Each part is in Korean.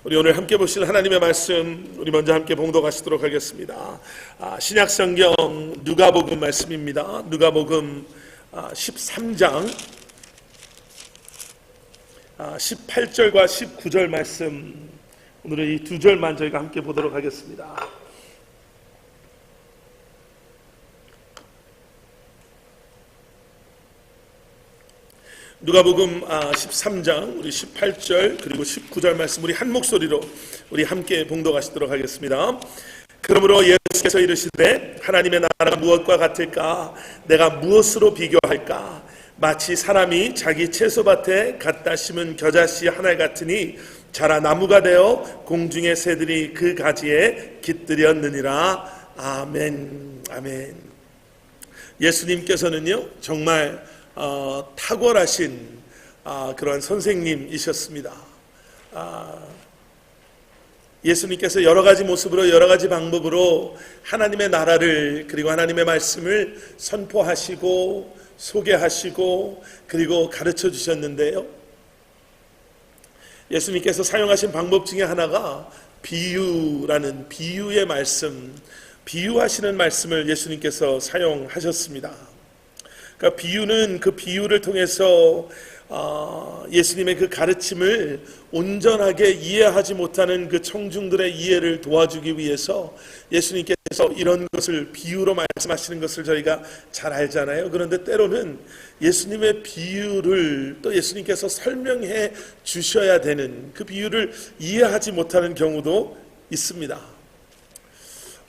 우리 오늘 함께 보실 하나님의 말씀, 우리 먼저 함께 봉독하시도록 하겠습니다. 신약성경 누가복음 말씀입니다. 누가복음 13장 18절과 19절 말씀, 오늘은 이 두 절만 저희가 함께 보도록 하겠습니다. 누가복음 13장 우리 18절 그리고 19절 말씀 우리 한 목소리로 우리 함께 봉독하시도록 하겠습니다. 그러므로 예수께서 이르시되 하나님의 나라가 무엇과 같을까? 내가 무엇으로 비교할까? 마치 사람이 자기 채소밭에 갖다 심은 겨자씨 하나 같으니 자라 나무가 되어 공중의 새들이 그 가지에 깃들였느니라. 아멘. 아멘. 예수님께서는요 정말 탁월하신 그러한 선생님이셨습니다. 예수님께서 여러 가지 모습으로 여러 가지 방법으로 하나님의 나라를 그리고 하나님의 말씀을 선포하시고 소개하시고 그리고 가르쳐 주셨는데요, 예수님께서 사용하신 방법 중에 하나가 비유라는 비유의 말씀, 비유하시는 말씀을 예수님께서 사용하셨습니다. 그러니까 비유는 그 비유를 통해서 예수님의 그 가르침을 온전하게 이해하지 못하는 그 청중들의 이해를 도와주기 위해서 예수님께서 이런 것을 비유로 말씀하시는 것을 저희가 잘 알잖아요. 그런데 때로는 예수님의 비유를 또 예수님께서 설명해 주셔야 되는 그 비유를 이해하지 못하는 경우도 있습니다.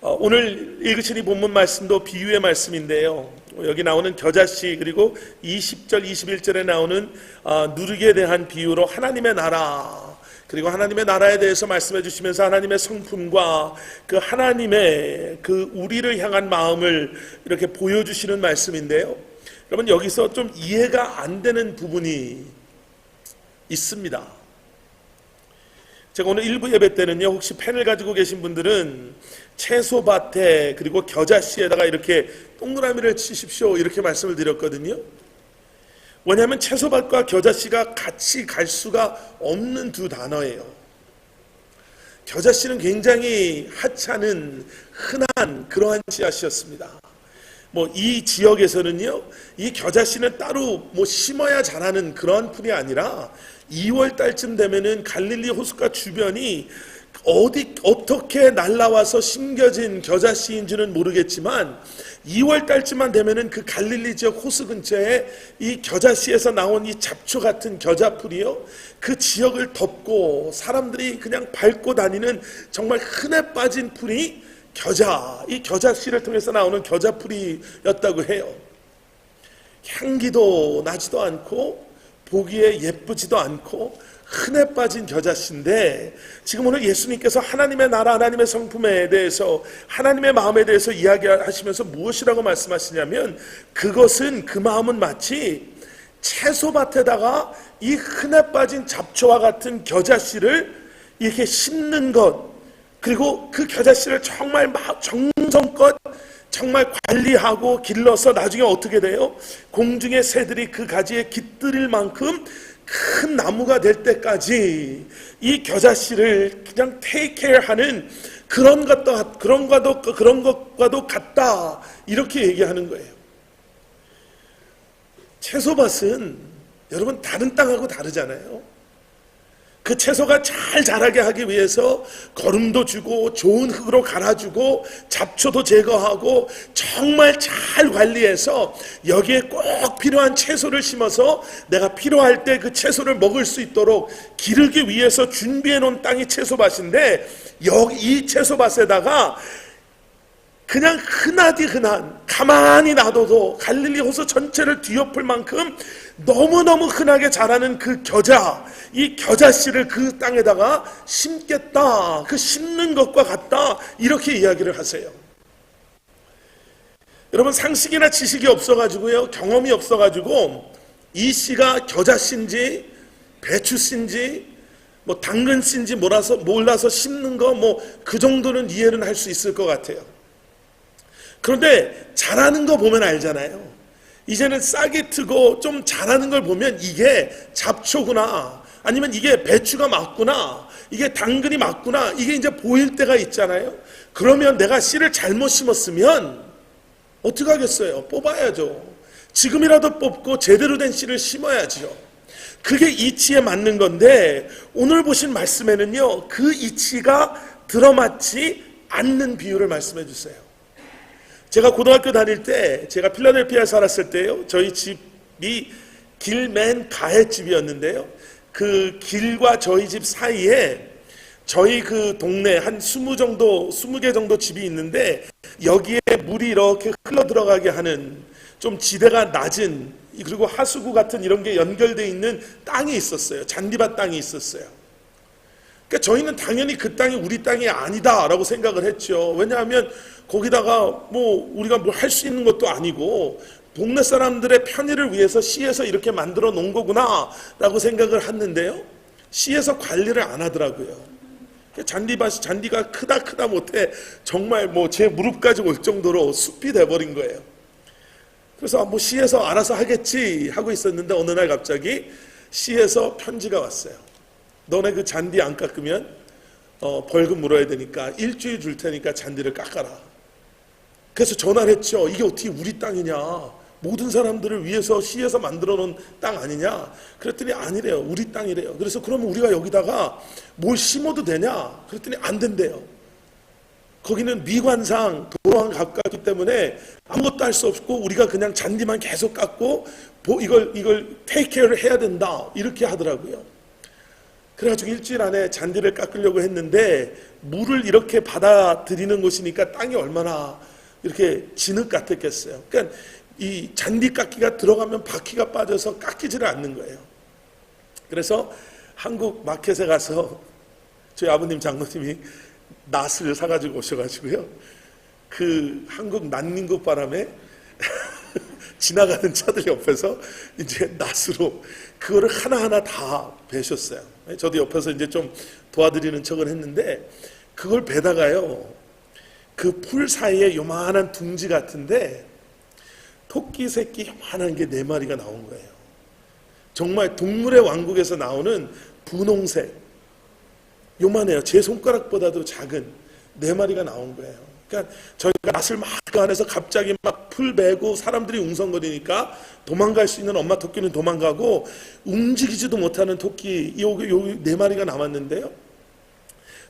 오늘 읽으신 이 본문 말씀도 비유의 말씀인데요, 여기 나오는 겨자씨 그리고 20절 21절에 나오는 누룩에 대한 비유로 하나님의 나라 그리고 하나님의 나라에 대해서 말씀해 주시면서 하나님의 성품과 그 하나님의 그 우리를 향한 마음을 이렇게 보여주시는 말씀인데요, 여러분 여기서 좀 이해가 안 되는 부분이 있습니다. 제가 오늘 일부 예배 때는요, 혹시 펜을 가지고 계신 분들은 채소밭에 그리고 겨자씨에다가 이렇게 동그라미를 치십시오 이렇게 말씀을 드렸거든요. 왜냐하면 채소밭과 겨자씨가 같이 갈 수가 없는 두 단어예요. 겨자씨는 굉장히 하찮은 흔한 그러한 씨앗이었습니다. 이 지역에서는요, 이 겨자씨는 따로 심어야 자라는 그런 풀이 아니라 2월 달쯤 되면은 갈릴리 호숫가 주변이 어떻게 날라와서 심겨진 겨자씨인지는 모르겠지만 2월 달쯤만 되면은 그 갈릴리 지역 호수 근처에 이 겨자씨에서 나온 이 잡초 같은 겨자풀이요, 그 지역을 덮고 사람들이 그냥 밟고 다니는 정말 흔해 빠진 풀이 이 겨자씨를 통해서 나오는 겨자풀이였다고 해요. 향기도 나지도 않고 보기에 예쁘지도 않고 흔해 빠진 겨자씨인데, 지금 오늘 예수님께서 하나님의 나라, 하나님의 성품에 대해서, 하나님의 마음에 대해서 이야기하시면서 무엇이라고 말씀하시냐면, 그것은, 그 마음은 마치 채소밭에다가 이 흔해 빠진 잡초와 같은 겨자씨를 이렇게 심는 것, 그리고 그 겨자씨를 정말 정성껏 정말 관리하고 길러서 나중에 어떻게 돼요? 공중의 새들이 그 가지에 깃들일 만큼 큰 나무가 될 때까지 이 겨자씨를 그냥 테이크케어하는 그런 것과도 같다, 이렇게 얘기하는 거예요. 채소밭은 여러분 다른 땅하고 다르잖아요. 그 채소가 잘 자라게 하기 위해서 거름도 주고 좋은 흙으로 갈아주고 잡초도 제거하고 정말 잘 관리해서 여기에 꼭 필요한 채소를 심어서 내가 필요할 때 그 채소를 먹을 수 있도록 기르기 위해서 준비해 놓은 땅이 채소밭인데, 여기 이 채소밭에다가 그냥 흔한 가만히 놔둬도 갈릴리 호수 전체를 뒤엎을 만큼 너무너무 흔하게 자라는 그 이 겨자씨를 그 땅에다가 심겠다, 그 심는 것과 같다, 이렇게 이야기를 하세요. 여러분 상식이나 지식이 없어가지고요, 경험이 없어가지고 이 씨가 겨자씨인지 배추씨인지 당근씨인지 몰라서 심는 거 그 정도는 이해는 할 수 있을 것 같아요. 그런데 자라는 거 보면 알잖아요. 이제는 싹이 트고 좀 자라는 걸 보면 이게 잡초구나, 아니면 이게 배추가 맞구나, 이게 당근이 맞구나, 이게 이제 보일 때가 있잖아요. 그러면 내가 씨를 잘못 심었으면 어떻게 하겠어요? 뽑아야죠. 지금이라도 뽑고 제대로 된 씨를 심어야죠. 그게 이치에 맞는 건데, 오늘 보신 말씀에는요, 그 이치가 들어맞지 않는 비유를 말씀해 주세요. 제가 고등학교 다닐 때, 제가 필라델피아에 살았을 때요, 저희 집이 길 맨 가해 집이었는데요, 그 길과 저희 집 사이에 저희 그 동네 한 20개 정도 집이 있는데, 여기에 물이 이렇게 흘러 들어가게 하는 좀 지대가 낮은, 그리고 하수구 같은 이런 게 연결되어 있는 땅이 있었어요. 잔디밭 땅이 있었어요. 그러니까 저희는 당연히 그 땅이 우리 땅이 아니다라고 생각을 했죠. 왜냐하면 거기다가 뭐 우리가 뭘 할 수 있는 것도 아니고 동네 사람들의 편의를 위해서 시에서 이렇게 만들어 놓은 거구나라고 생각을 했는데요, 시에서 관리를 안 하더라고요. 잔디가 크다 못해 정말 뭐 제 무릎까지 올 정도로 숲이 돼버린 거예요. 그래서 뭐 시에서 알아서 하겠지 하고 있었는데, 어느 날 갑자기 시에서 편지가 왔어요. 너네 그 잔디 안 깎으면 벌금 물어야 되니까 일주일 줄 테니까 잔디를 깎아라. 그래서 전화를 했죠. 이게 어떻게 우리 땅이냐, 모든 사람들을 위해서 시에서 만들어 놓은 땅 아니냐. 그랬더니 아니래요, 우리 땅이래요. 그래서 그러면 우리가 여기다가 뭘 심어도 되냐. 그랬더니 안 된대요. 거기는 미관상 도로랑 가깝기 때문에 아무것도 할 수 없고 우리가 그냥 잔디만 계속 깎고 이걸 테이크케어를 해야 된다, 이렇게 하더라고요. 그래가지고 일주일 안에 잔디를 깎으려고 했는데, 물을 이렇게 받아들이는 곳이니까 땅이 얼마나 이렇게 진흙 같았겠어요. 그러니까 이 잔디 깎기가 들어가면 바퀴가 빠져서 깎이지를 않는 거예요. 그래서 한국 마켓에 가서 저희 아버님 장로님이 낫을 사가지고 오셔가지고요, 그 한국 난민국 바람에 지나가는 차들 옆에서 이제 낫으로 그거를 하나하나 다 베셨어요. 저도 옆에서 이제 좀 도와드리는 척을 했는데, 그걸 베다가요, 그 풀 사이에 요만한 둥지 같은데 토끼 새끼 요만한 게 4마리가 나온 거예요. 정말 동물의 왕국에서 나오는 분홍색, 요만해요. 제 손가락보다도 작은 4마리가 나온 거예요. 그러니까 저희가 낫을 막 그 안에서 갑자기 막 풀 베고 사람들이 웅성거리니까 도망갈 수 있는 엄마 토끼는 도망가고 움직이지도 못하는 토끼 요 4마리가 남았는데요,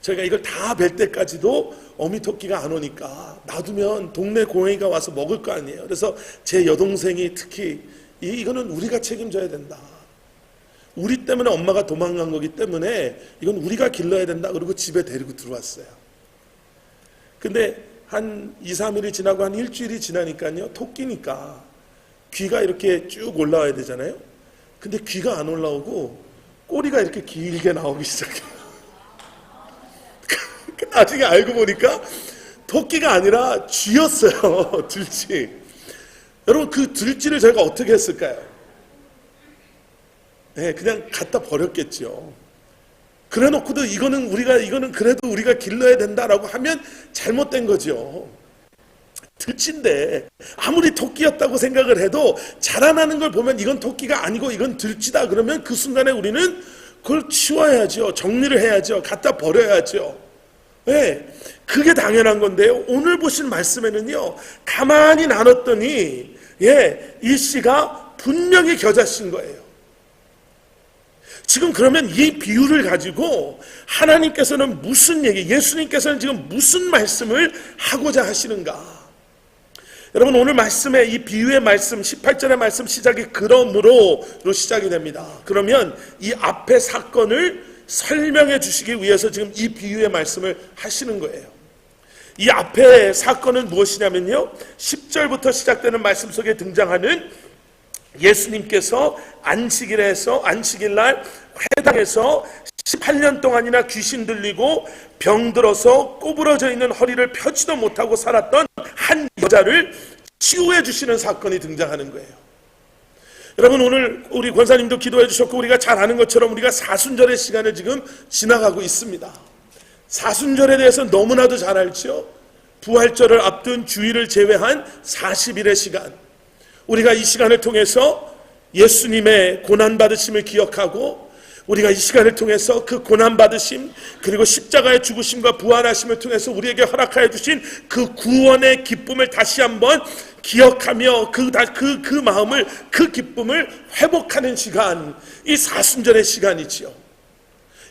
저희가 이걸 다 벨 때까지도 어미 토끼가 안 오니까 놔두면 동네 고양이가 와서 먹을 거 아니에요. 그래서 제 여동생이 특히 이거는 우리가 책임져야 된다, 우리 때문에 엄마가 도망간 거기 때문에 이건 우리가 길러야 된다, 그리고 집에 데리고 들어왔어요. 근데 한 2, 3일이 지나고 한 일주일이 지나니까요, 토끼니까 귀가 이렇게 쭉 올라와야 되잖아요. 근데 귀가 안 올라오고 꼬리가 이렇게 길게 나오기 시작해요. 나중에 알고 보니까 토끼가 아니라 쥐였어요. 들쥐. 여러분, 그 들쥐를 저희가 어떻게 했을까요? 네, 그냥 갖다 버렸겠죠. 그래 놓고도 이거는 그래도 우리가 길러야 된다라고 하면 잘못된 거죠. 들쥐인데 아무리 토끼였다고 생각을 해도 자라나는 걸 보면 이건 토끼가 아니고 이건 들쥐다 그러면 그 순간에 우리는 그걸 치워야죠. 정리를 해야죠. 갖다 버려야죠. 네, 그게 당연한 건데요, 오늘 보신 말씀에는요, 가만히 나눴더니 이 씨가 분명히 겨자씨인 거예요. 지금 그러면 이 비유를 가지고 하나님께서는 무슨 예수님께서는 지금 무슨 말씀을 하고자 하시는가? 여러분, 오늘 말씀에 이 비유의 말씀 18절의 말씀 시작이 그러므로로 시작이 됩니다. 그러면 이 앞의 사건을 설명해 주시기 위해서 지금 이 비유의 말씀을 하시는 거예요. 이 앞의 사건은 무엇이냐면요, 10절부터 시작되는 말씀 속에 등장하는 예수님께서 안식일날 회당에서 18년 동안이나 귀신 들리고 병들어서 꼬부러져 있는 허리를 펴지도 못하고 살았던 한 여자를 치유해 주시는 사건이 등장하는 거예요. 여러분, 오늘 우리 권사님도 기도해 주셨고 우리가 잘 아는 것처럼 우리가 사순절의 시간을 지금 지나가고 있습니다. 사순절에 대해서 너무나도 잘 알죠. 부활절을 앞둔 주일을 제외한 40일의 시간, 우리가 이 시간을 통해서 예수님의 고난받으심을 기억하고 우리가 이 시간을 통해서 그 고난받으심 그리고 십자가의 죽으심과 부활하심을 통해서 우리에게 허락하여 주신 그 구원의 기쁨을 다시 한번 기억하며 그 마음을, 그 기쁨을 회복하는 시간, 이 사순절의 시간이지요.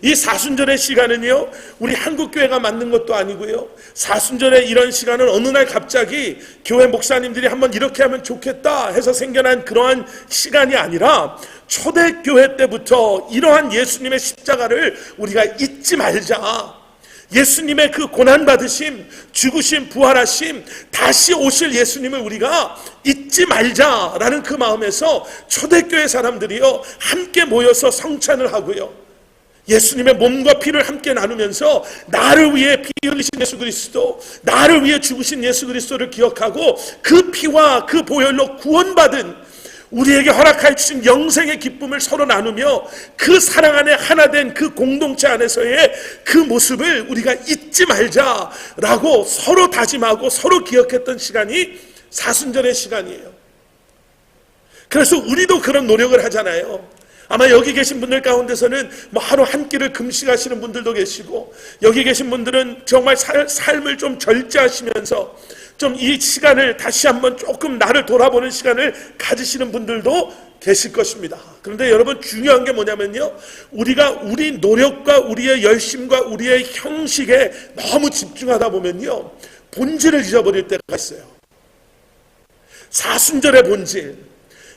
이 사순절의 시간은요, 우리 한국교회가 만든 것도 아니고요, 사순절의 이런 시간은 어느 날 갑자기 교회 목사님들이 한번 이렇게 하면 좋겠다 해서 생겨난 그러한 시간이 아니라 초대교회 때부터 이러한 예수님의 십자가를 우리가 잊지 말자, 예수님의 그 고난받으심, 죽으심, 부활하심, 다시 오실 예수님을 우리가 잊지 말자라는 그 마음에서 초대교회 사람들이요 함께 모여서 성찬을 하고요, 예수님의 몸과 피를 함께 나누면서 나를 위해 피 흘리신 예수 그리스도, 나를 위해 죽으신 예수 그리스도를 기억하고 그 피와 그 보혈로 구원받은 우리에게 허락하여 주신 영생의 기쁨을 서로 나누며 그 사랑 안에 하나 된 그 공동체 안에서의 그 모습을 우리가 잊지 말자라고 서로 다짐하고 서로 기억했던 시간이 사순절의 시간이에요. 그래서 우리도 그런 노력을 하잖아요. 아마 여기 계신 분들 가운데서는 뭐 하루 한 끼를 금식하시는 분들도 계시고, 여기 계신 분들은 정말 삶을 좀 절제하시면서 좀 이 시간을 다시 한번 조금 나를 돌아보는 시간을 가지시는 분들도 계실 것입니다. 그런데 여러분, 중요한 게 뭐냐면요, 우리가 우리 노력과 우리의 열심과 우리의 형식에 너무 집중하다 보면요 본질을 잊어버릴 때가 있어요. 사순절의 본질,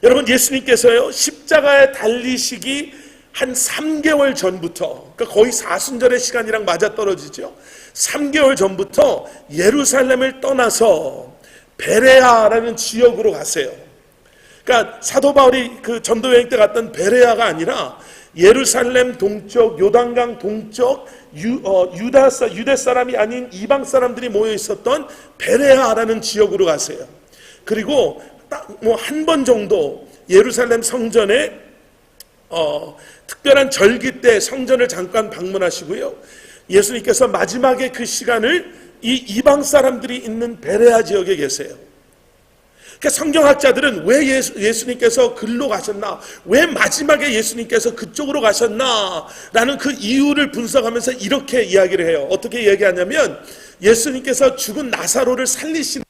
여러분, 예수님께서요 십자가에 달리시기 한 3개월 전부터, 그러니까 거의 사순절의 시간이랑 맞아떨어지죠. 3개월 전부터 예루살렘을 떠나서 베레아라는 지역으로 가세요. 그러니까 사도 바울이 그 전도 여행 때 갔던 베레아가 아니라 예루살렘 동쪽, 요단강 동쪽, 유대 사람이 아닌 이방 사람들이 모여 있었던 베레아라는 지역으로 가세요. 그리고 뭐 한 번 정도 예루살렘 성전에 특별한 절기 때 성전을 잠깐 방문하시고요, 예수님께서 마지막에 그 시간을 이 이방 사람들이 있는 베레아 지역에 계세요. 그러니까 성경학자들은 왜 예수님께서 글로 가셨나, 왜 마지막에 예수님께서 그쪽으로 가셨나 라는 그 이유를 분석하면서 이렇게 이야기를 해요. 어떻게 얘기하냐면, 예수님께서 죽은 나사로를 살리시는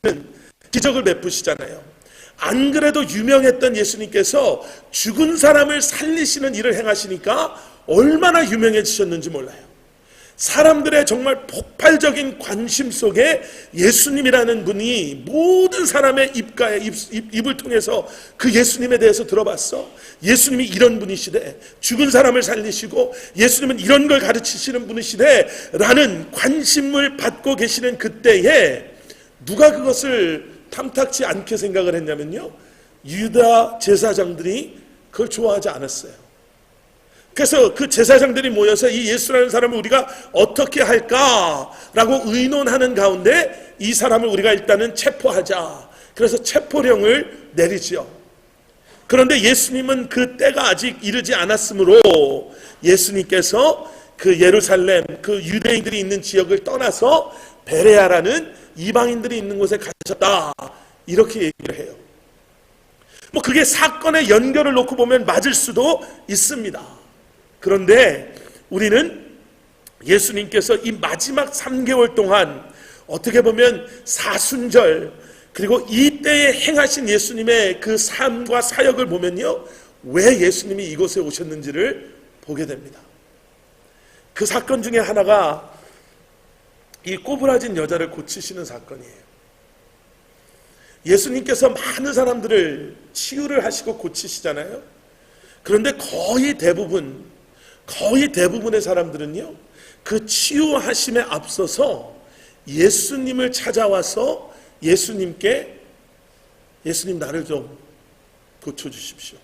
기적을 베푸시잖아요. 안 그래도 유명했던 예수님께서 죽은 사람을 살리시는 일을 행하시니까 얼마나 유명해지셨는지 몰라요. 사람들의 정말 폭발적인 관심 속에 예수님이라는 분이 모든 사람의 입을 통해서 그 예수님에 대해서 들어봤어. 예수님이 이런 분이시대, 죽은 사람을 살리시고 예수님은 이런 걸 가르치시는 분이시대 라는 관심을 받고 계시는 그때에 누가 그것을 탐탁지 않게 생각을 했냐면요, 유다 제사장들이 그걸 좋아하지 않았어요. 그래서 그 제사장들이 모여서 이 예수라는 사람을 우리가 어떻게 할까라고 의논하는 가운데 이 사람을 우리가 일단은 체포하자. 그래서 체포령을 내리지요. 그런데 예수님은 그 때가 아직 이르지 않았으므로 예수님께서 그 예루살렘, 그 유대인들이 있는 지역을 떠나서 베레아라는 이방인들이 있는 곳에 가셨다, 이렇게 얘기를 해요. 뭐 그게 사건의 연결을 놓고 보면 맞을 수도 있습니다. 그런데 우리는 예수님께서 이 마지막 3개월 동안 어떻게 보면 사순절, 그리고 이때에 행하신 예수님의 그 삶과 사역을 보면요, 왜 예수님이 이곳에 오셨는지를 보게 됩니다. 그 사건 중에 하나가 이 꼬부라진 여자를 고치시는 사건이에요. 예수님께서 많은 사람들을 치유를 하시고 고치시잖아요. 그런데 거의 대부분의 사람들은요, 그 치유하심에 앞서서 예수님을 찾아와서 예수님께, 예수님 나를 좀 고쳐주십시오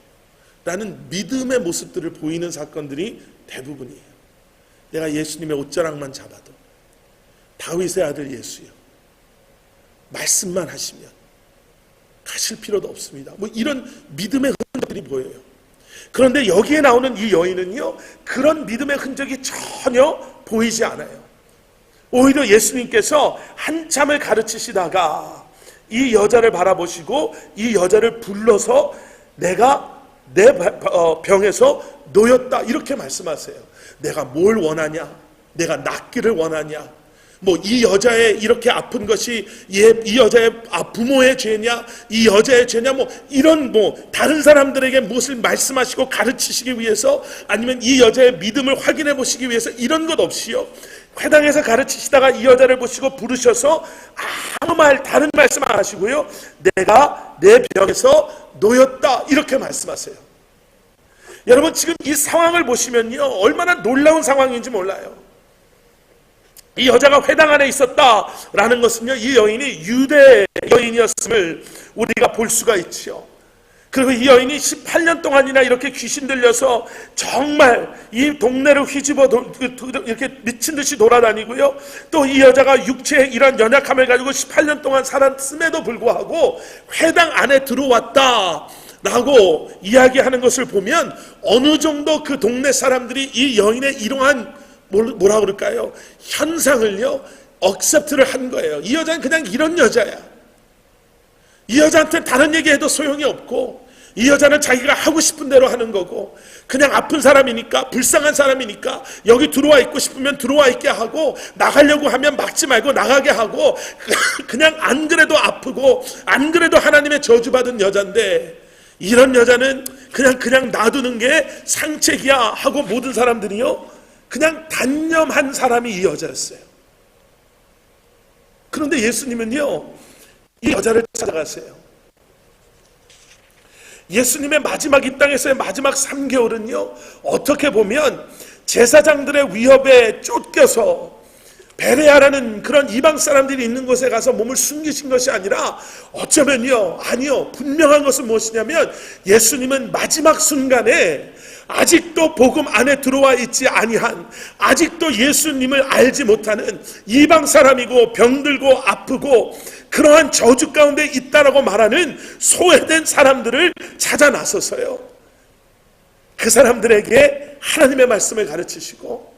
라는 믿음의 모습들을 보이는 사건들이 대부분이에요. 내가 예수님의 옷자락만 잡아도 다윗의 아들 예수요, 말씀만 하시면 가실 필요도 없습니다, 뭐 이런 믿음의 흔적들이 보여요. 그런데 여기에 나오는 이 여인은요, 그런 믿음의 흔적이 전혀 보이지 않아요. 오히려 예수님께서 한참을 가르치시다가 이 여자를 바라보시고 이 여자를 불러서 내가 내 병에서 놓였다 이렇게 말씀하세요. 내가 뭘 원하냐? 내가 낫기를 원하냐? 뭐 이 여자의 이렇게 아픈 것이 이 여자의 부모의 죄냐, 이 여자의 죄냐, 뭐 이런 뭐 다른 사람들에게 무엇을 말씀하시고 가르치시기 위해서, 아니면 이 여자의 믿음을 확인해 보시기 위해서, 이런 것 없이요, 회당에서 가르치시다가 이 여자를 보시고 부르셔서 아무 다른 말씀 안 하시고요, 내가 내 병에서 놓였다 이렇게 말씀하세요. 여러분, 지금 이 상황을 보시면요, 얼마나 놀라운 상황인지 몰라요. 이 여자가 회당 안에 있었다라는 것은요, 이 여인이 유대 여인이었음을 우리가 볼 수가 있죠. 그리고 이 여인이 18년 동안이나 이렇게 귀신 들려서 정말 이 동네를 휘집어 이렇게 미친 듯이 돌아다니고요, 또 이 여자가 육체의 이런 연약함을 가지고 18년 동안 살았음에도 불구하고 회당 안에 들어왔다 라고 이야기하는 것을 보면, 어느 정도 그 동네 사람들이 이 여인의 이러한 뭐라 그럴까요? 현상을요, 억셉트를 한 거예요. 이 여자는 그냥 이런 여자야. 이 여자한테 다른 얘기해도 소용이 없고, 이 여자는 자기가 하고 싶은 대로 하는 거고, 그냥 아픈 사람이니까, 불쌍한 사람이니까 여기 들어와 있고 싶으면 들어와 있게 하고, 나가려고 하면 막지 말고 나가게 하고, 그냥 안 그래도 아프고 안 그래도 하나님의 저주받은 여잔데, 이런 여자는 그냥 놔두는 게 상책이야 하고 모든 사람들이요, 그냥 단념한 사람이 이 여자였어요. 그런데 예수님은요, 이 여자를 찾아가세요. 예수님의 마지막, 이 땅에서의 마지막 3개월은요, 어떻게 보면 제사장들의 위협에 쫓겨서 베레아라는 그런 이방 사람들이 있는 곳에 가서 몸을 숨기신 것이 아니라, 어쩌면요, 아니요, 분명한 것은 무엇이냐면, 예수님은 마지막 순간에 아직도 복음 안에 들어와 있지 아니한, 아직도 예수님을 알지 못하는 이방 사람이고 병들고 아프고 그러한 저주 가운데 있다라고 말하는 소외된 사람들을 찾아 나서서요, 그 사람들에게 하나님의 말씀을 가르치시고,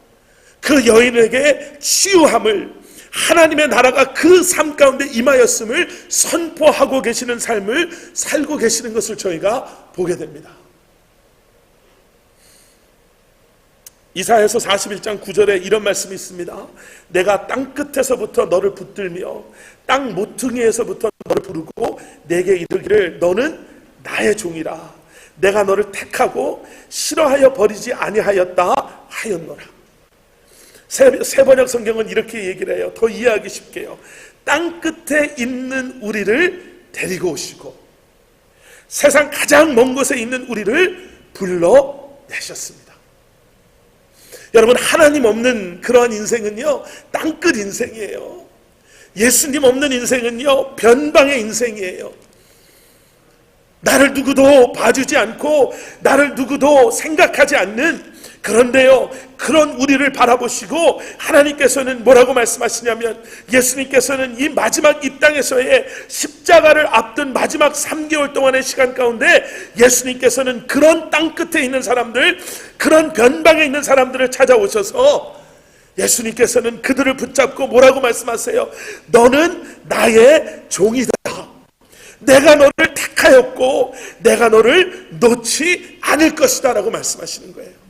그 여인에게 치유함을, 하나님의 나라가 그 삶 가운데 임하였음을 선포하고 계시는 삶을 살고 계시는 것을 저희가 보게 됩니다. 이사야서 41장 9절에 이런 말씀이 있습니다. 내가 땅끝에서부터 너를 붙들며 땅 모퉁이에서부터 너를 부르고 내게 이르기를 너는 나의 종이라. 내가 너를 택하고 싫어하여 버리지 아니하였다 하였노라. 새 번역 성경은 이렇게 얘기를 해요. 더 이해하기 쉽게요. 땅끝에 있는 우리를 데리고 오시고 세상 가장 먼 곳에 있는 우리를 불러내셨습니다. 여러분, 하나님 없는 그러한 인생은요, 땅끝 인생이에요. 예수님 없는 인생은요, 변방의 인생이에요. 나를 누구도 봐주지 않고 나를 누구도 생각하지 않는, 그런데요, 그런 우리를 바라보시고 하나님께서는 뭐라고 말씀하시냐면, 예수님께서는 이 마지막 이 땅에서의 십자가를 앞둔 마지막 3개월 동안의 시간 가운데 예수님께서는 그런 땅끝에 있는 사람들, 그런 변방에 있는 사람들을 찾아오셔서 예수님께서는 그들을 붙잡고 뭐라고 말씀하세요? 너는 나의 종이다. 내가 너를 택하였고 내가 너를 놓지 않을 것이다 라고 말씀하시는 거예요.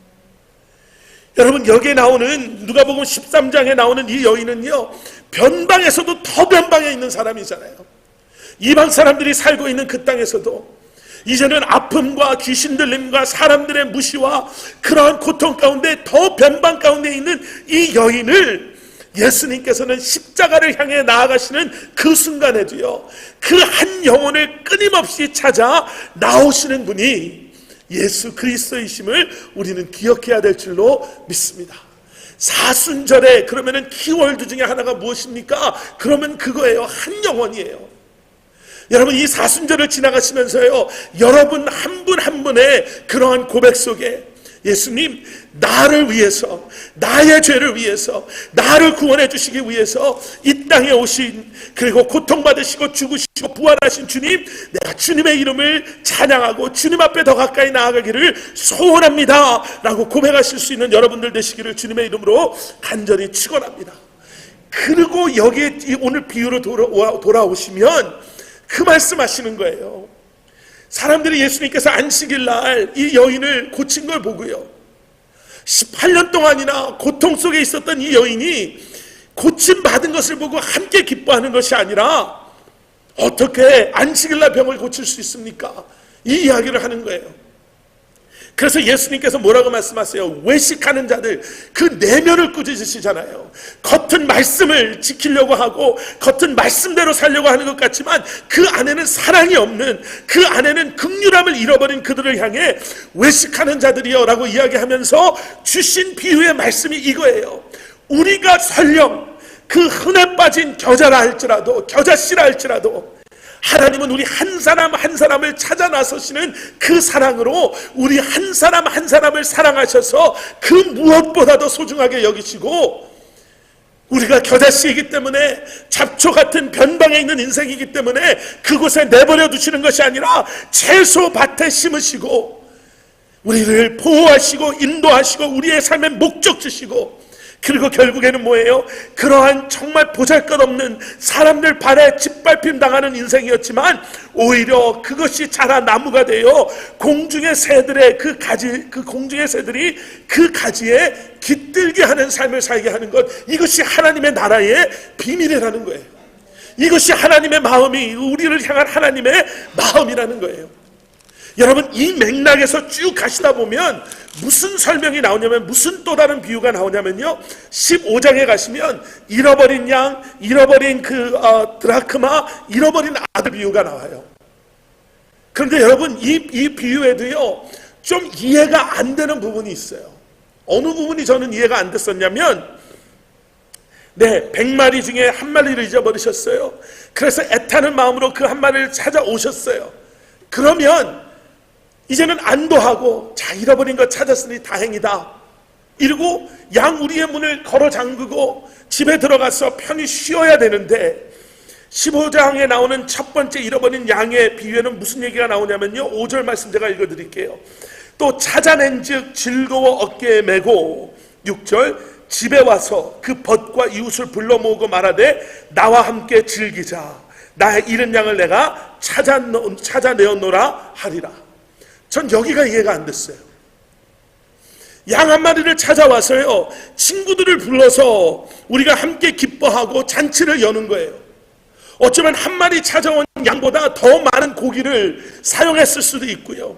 여러분, 여기에 나오는 누가복음 13장에 나오는 이 여인은요, 변방에서도 더 변방에 있는 사람이잖아요. 이방 사람들이 살고 있는 그 땅에서도 이제는 아픔과 귀신 들림과 사람들의 무시와 그러한 고통 가운데 더 변방 가운데 있는 이 여인을 예수님께서는 십자가를 향해 나아가시는 그 순간에도요, 그 한 영혼을 끊임없이 찾아 나오시는 분이 예수 그리스도이심을 우리는 기억해야 될 줄로 믿습니다. 사순절에 그러면은 키워드 중에 하나가 무엇입니까? 그러면 그거예요. 한 영혼이에요. 여러분, 이 사순절을 지나가시면서요, 여러분 한 분 한 분의 그러한 고백 속에 예수님, 나를 위해서, 나의 죄를 위해서, 나를 구원해 주시기 위해서 이 땅에 오신, 그리고 고통받으시고 죽으시고 부활하신 주님, 내가 주님의 이름을 찬양하고 주님 앞에 더 가까이 나아가기를 소원합니다 라고 고백하실 수 있는 여러분들 되시기를 주님의 이름으로 간절히 축원합니다. 그리고 여기에 오늘 비유로 돌아오시면 그 말씀하시는 거예요. 사람들이 예수님께서 안식일 날 이 여인을 고친 걸 보고요, 18년 동안이나 고통 속에 있었던 이 여인이 고침받은 것을 보고 함께 기뻐하는 것이 아니라 어떻게 안식일날 병을 고칠 수 있습니까? 이 이야기를 하는 거예요. 그래서 예수님께서 뭐라고 말씀하세요? 외식하는 자들, 그 내면을 꾸짖으시잖아요. 겉은 말씀을 지키려고 하고 겉은 말씀대로 살려고 하는 것 같지만 그 안에는 사랑이 없는, 그 안에는 긍휼함을 잃어버린 그들을 향해 외식하는 자들이여 라고 이야기하면서 주신 비유의 말씀이 이거예요. 우리가 설령 그 흔해 빠진 겨자라 할지라도, 겨자씨라 할지라도 하나님은 우리 한 사람 한 사람을 찾아 나서시는 그 사랑으로 우리 한 사람 한 사람을 사랑하셔서 그 무엇보다도 소중하게 여기시고, 우리가 겨자씨이기 때문에, 잡초 같은 변방에 있는 인생이기 때문에 그곳에 내버려 두시는 것이 아니라 채소 밭에 심으시고 우리를 보호하시고 인도하시고 우리의 삶의 목적 주시고, 그리고 결국에는 뭐예요? 그러한 정말 보잘것없는 사람들 발에 짓밟힘 당하는 인생이었지만 오히려 그것이 자라 나무가 되어 공중의 새들의 그 가지, 그 공중의 새들이 그 가지에 깃들게 하는 삶을 살게 하는 것, 이것이 하나님의 나라의 비밀이라는 거예요. 이것이 하나님의 마음이, 우리를 향한 하나님의 마음이라는 거예요. 여러분, 이 맥락에서 쭉 가시다 보면 무슨 설명이 나오냐면, 무슨 또 다른 비유가 나오냐면요, 15장에 가시면 잃어버린 양, 잃어버린 드라크마, 잃어버린 아들 비유가 나와요. 그런데 여러분, 이 비유에도요 좀 이해가 안 되는 부분이 있어요. 어느 부분이 저는 이해가 안 됐었냐면, 100마리 중에 한 마리를 잊어버리셨어요. 그래서 애타는 마음으로 그 한 마리를 찾아오셨어요. 그러면 이제는 안도하고, 자, 잃어버린 거 찾았으니 다행이다 이러고 양우리의 문을 걸어 잠그고 집에 들어가서 편히 쉬어야 되는데, 15장에 나오는 첫 번째 잃어버린 양의 비유에는 무슨 얘기가 나오냐면요, 5절 말씀 제가 읽어드릴게요. 또 찾아낸 즉 즐거워 어깨에 메고, 6절, 집에 와서 그 벗과 이웃을 불러 모으고 말하되 나와 함께 즐기자, 나의 잃은 양을 내가 찾아내었노라 하리라. 전 여기가 이해가 안 됐어요. 양 한 마리를 찾아와서요, 친구들을 불러서 우리가 함께 기뻐하고 잔치를 여는 거예요. 어쩌면 한 마리 찾아온 양보다 더 많은 고기를 사용했을 수도 있고요.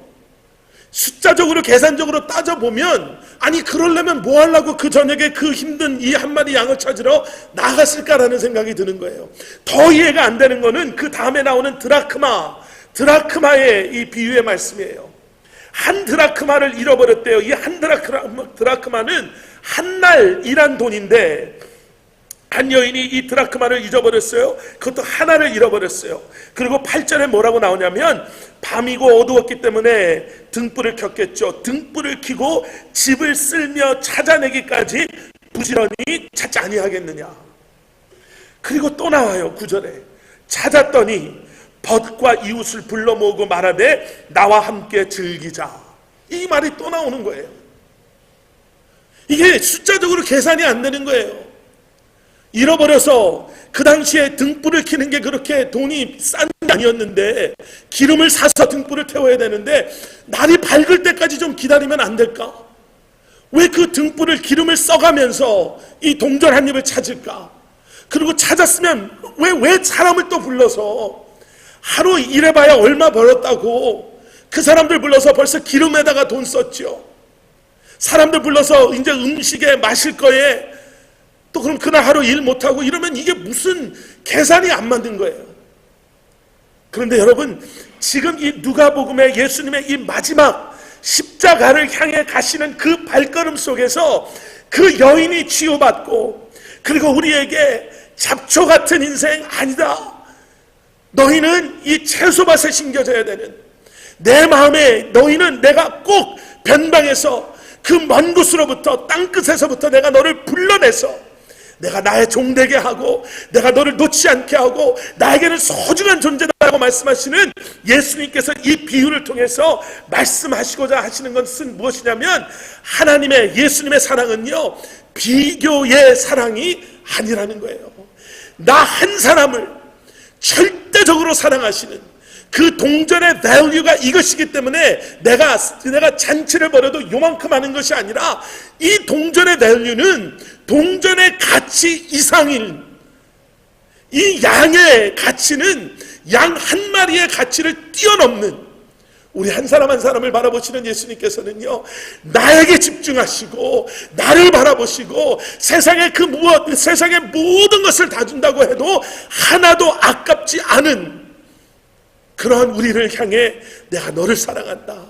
숫자적으로 계산적으로 따져보면, 아니 그러려면 뭐 하려고 그 저녁에 그 힘든 이 한 마리 양을 찾으러 나갔을까라는 생각이 드는 거예요. 더 이해가 안 되는 거는 그 다음에 나오는 드라크마의 이 비유의 말씀이에요. 한 드라크마를 잃어버렸대요. 이 한 드라크마는 한 날 일한 돈인데, 한 여인이 이 드라크마를 잊어버렸어요. 그것도 하나를 잃어버렸어요. 그리고 8절에 뭐라고 나오냐면, 밤이고 어두웠기 때문에 등불을 켰겠죠. 등불을 켜고 집을 쓸며 찾아내기까지 부지런히 찾지 아니하겠느냐. 그리고 또 나와요. 9절에 찾았더니 벗과 이웃을 불러 모으고 말하되 나와 함께 즐기자. 이 말이 또 나오는 거예요. 이게 숫자적으로 계산이 안 되는 거예요. 잃어버려서 그 당시에 등불을 켜는 게 그렇게 돈이 싼 게 아니었는데, 기름을 사서 등불을 태워야 되는데 날이 밝을 때까지 좀 기다리면 안 될까? 왜 그 등불을 기름을 써가면서 이 동전 한 입을 찾을까? 그리고 찾았으면 왜 사람을 또 불러서, 하루 일해봐야 얼마 벌었다고 그 사람들 불러서 벌써 기름에다가 돈 썼죠. 사람들 불러서 이제 음식에 마실 거에 또 그럼 그날 하루 일 못하고 이러면 이게 무슨 계산이 안 맞는 거예요. 그런데 여러분, 지금 이 누가복음의 예수님의 이 마지막 십자가를 향해 가시는 그 발걸음 속에서 그 여인이 치유받고, 그리고 우리에게 잡초 같은 인생 아니다, 너희는 이 채소밭에 심겨져야 되는, 내 마음에 너희는 내가 꼭 변방에서 그 먼 곳으로부터, 땅끝에서부터 내가 너를 불러내서 내가 나의 종되게 하고 내가 너를 놓지 않게 하고 나에게는 소중한 존재다라고 말씀하시는 예수님께서 이 비유를 통해서 말씀하시고자 하시는 것은 무엇이냐면, 하나님의, 예수님의 사랑은요 비교의 사랑이 아니라는 거예요. 나 한 사람을 절대적으로 사랑하시는, 그 동전의 value가 이것이기 때문에 내가 잔치를 벌여도 요만큼 하는 것이 아니라 이 동전의 value는 동전의 가치 이상인, 이 양의 가치는 양 한 마리의 가치를 뛰어넘는, 우리 한 사람 한 사람을 바라보시는 예수님께서는요, 나에게 집중하시고 나를 바라보시고 세상의 세상의 모든 것을 다 준다고 해도 하나도 아깝지 않은 그러한 우리를 향해 내가 너를 사랑한다,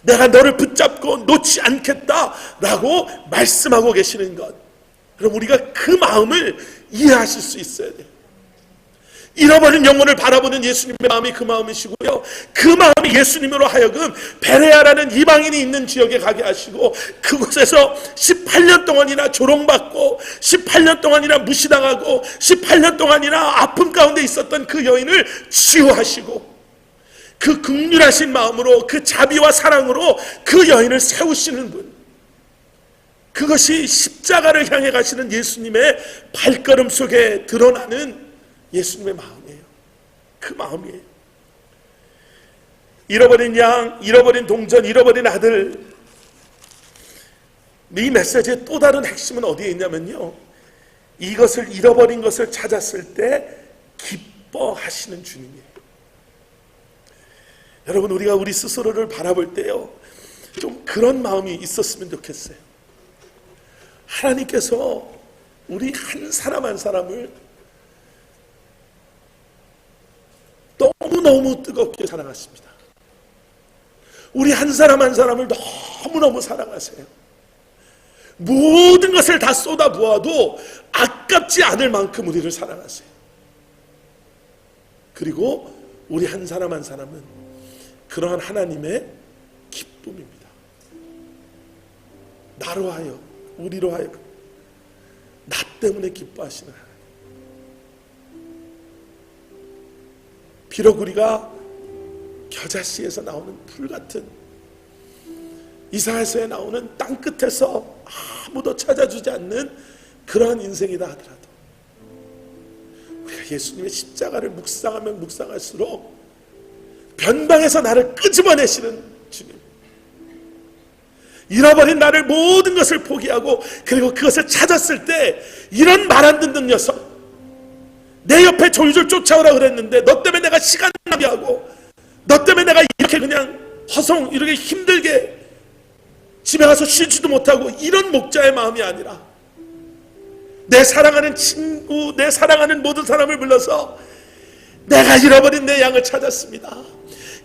내가 너를 붙잡고 놓지 않겠다라고 말씀하고 계시는 것, 그럼 우리가 그 마음을 이해하실 수 있어야 돼요. 잃어버린 영혼을 바라보는 예수님의 마음이 그 마음이시고요, 그 마음이 예수님으로 하여금 베레아라는 이방인이 있는 지역에 가게 하시고 그곳에서 18년 동안이나 조롱받고 18년 동안이나 무시당하고 18년 동안이나 아픔 가운데 있었던 그 여인을 치유하시고 그 긍휼하신 마음으로, 그 자비와 사랑으로 그 여인을 세우시는 분, 그것이 십자가를 향해 가시는 예수님의 발걸음 속에 드러나는 예수님의 마음이에요. 그 마음이에요. 잃어버린 양, 잃어버린 동전, 잃어버린 아들, 이 메시지의 또 다른 핵심은 어디에 있냐면요, 이것을, 잃어버린 것을 찾았을 때 기뻐하시는 주님이에요. 여러분, 우리가 우리 스스로를 바라볼 때요, 좀 그런 마음이 있었으면 좋겠어요. 하나님께서 우리 한 사람 한 사람을 너무너무 뜨겁게 사랑하십니다. 우리 한 사람 한 사람을 너무너무 사랑하세요. 모든 것을 다 쏟아부어도 아깝지 않을 만큼 우리를 사랑하세요. 그리고 우리 한 사람 한 사람은 그러한 하나님의 기쁨입니다. 나로 하여, 우리로 하여금 나 때문에 기뻐하시는 하나님. 비록 우리가 겨자씨에서 나오는 풀 같은, 이사야서에 나오는 땅끝에서 아무도 찾아주지 않는 그러한 인생이다 하더라도 우리가 예수님의 십자가를 묵상하면 묵상할수록 변방에서 나를 끄집어내시는 주님, 잃어버린 나를 모든 것을 포기하고 그리고 그것을 찾았을 때 이런 말 안 듣는 녀석, 내 옆에 졸졸 쫓아오라 그랬는데 너 때문에 내가 시간 낭비하고 너 때문에 내가 이렇게 그냥 허송 이렇게 힘들게 집에 가서 쉬지도 못하고, 이런 목자의 마음이 아니라 내 사랑하는 친구, 내 사랑하는 모든 사람을 불러서 내가 잃어버린 내 양을 찾았습니다,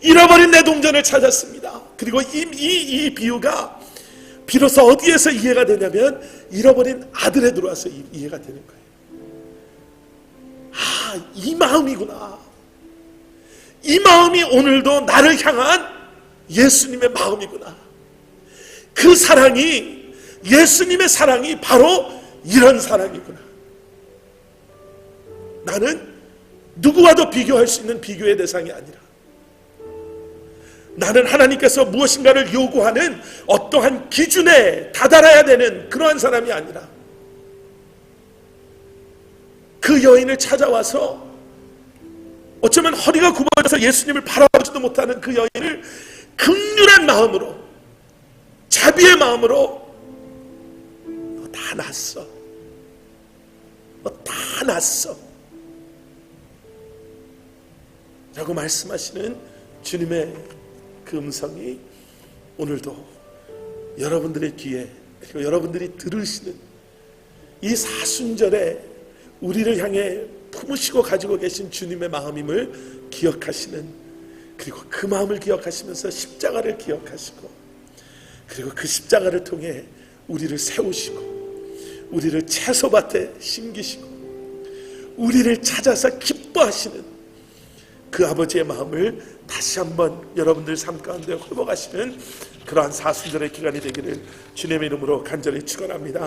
잃어버린 내 동전을 찾았습니다. 그리고 이 비유가 비로소 어디에서 이해가 되냐면 잃어버린 아들에 들어와서 이해가 되는 거예요. 아, 이 마음이구나. 이 마음이 오늘도 나를 향한 예수님의 마음이구나. 그 사랑이, 예수님의 사랑이 바로 이런 사랑이구나. 나는 누구와도 비교할 수 있는 비교의 대상이 아니라, 나는 하나님께서 무엇인가를 요구하는 어떠한 기준에 다다라야 되는 그러한 사람이 아니라, 그 여인을 찾아와서 어쩌면 허리가 굽어져서 예수님을 바라보지도 못하는 그 여인을 긍휼한 마음으로, 자비의 마음으로 너 다 났어, 너 다 났어 라고 말씀하시는 주님의 그 음성이 오늘도 여러분들의 귀에, 그리고 여러분들이 들으시는 이 사순절에 우리를 향해 품으시고 가지고 계신 주님의 마음임을 기억하시는, 그리고 그 마음을 기억하시면서 십자가를 기억하시고, 그리고 그 십자가를 통해 우리를 세우시고 우리를 채소밭에 심기시고 우리를 찾아서 기뻐하시는 그 아버지의 마음을 다시 한번 여러분들 삶 가운데 회복하시는 그러한 사순절의 기간이 되기를 주님의 이름으로 간절히 축원합니다.